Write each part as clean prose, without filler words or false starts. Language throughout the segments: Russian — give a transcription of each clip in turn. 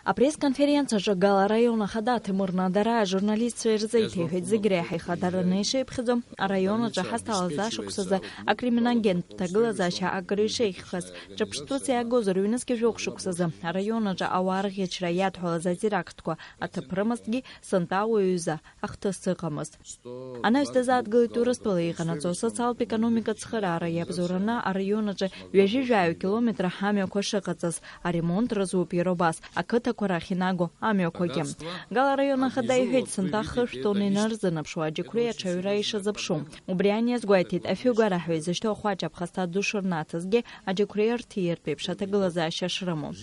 Апресс-конференция Гала района хада Тимурна Дара журналист Сверзейте Хедзигрехи Хадаранейши Пхизом, а района Джахастала Зашуксаза, а криминагент Таглазача Агришейхас, Чапштуция Гозарюнский Жокшуксаза, а района Джа Ауаргич Раят Холазатирактко, а Тапрамастги Сантауюза, Ахтасыкамас. Она истазат Галитураствалейханацо, социал-экономика Цхарара, Ябзурана, а района Джа Вяжижаю километра Хамио Кошакацас, а ремонт разупи Робас, а Ката Корахинаго, Амиокогем. Гала района Хадай Хедсантаха, что не нарзанапшуа, Джекуя Чаюраиша Запшум. Убриане сгуайтит, Афюгарахвей, за что Хуачап Хаста Душурнацазге, а Джекуя Ртиерпип, Шатаглаза Шашраму.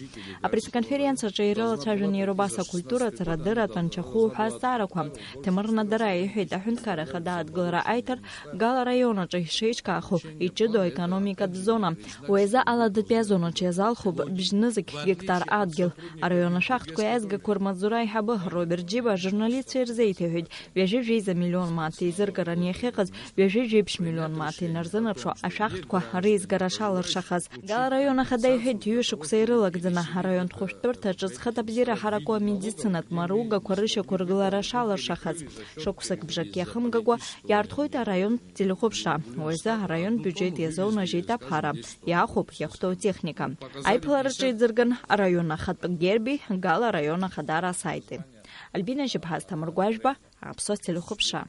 А пресс-конференция Джейрала Чажани Робаса культура Царадыра Танчаху Хастараквам. Темарна Дарай Хейда Хункара Хадат Глара Айтер, Гала района Джейшичкаху, и Чидо экономика зона. Уэза Аладапиазону Чезалхуб, Бжнызык гектар Адгил. А района Шахтку Эзга Курмадзурай Хабах Роберт Джиба, журналист Сверзейте, вяжи за миллион маты, Зергарани Хеказ, вяжи миллион маты, Нарзанапшо, а Шахтку Рейз Гарашалар Шахаз. Гала района Хадай Хед Юшук Сейрылагдана, район Хуштурта, Джазхатабзира Харако медицинат Маруга, Корыша Кургларашалар Шахаз. Шокусак Бжакехам Гагуа, Ярдхойта район Телехопша, Уэза район бюджет Язона Жита Пхара, Яхоп Яхто техника. Айпларджи Зерган, района Хатбагерби, Гала района Хадара сайты. Альбина Жибхаста Мургуажба, Апсос Телехопша.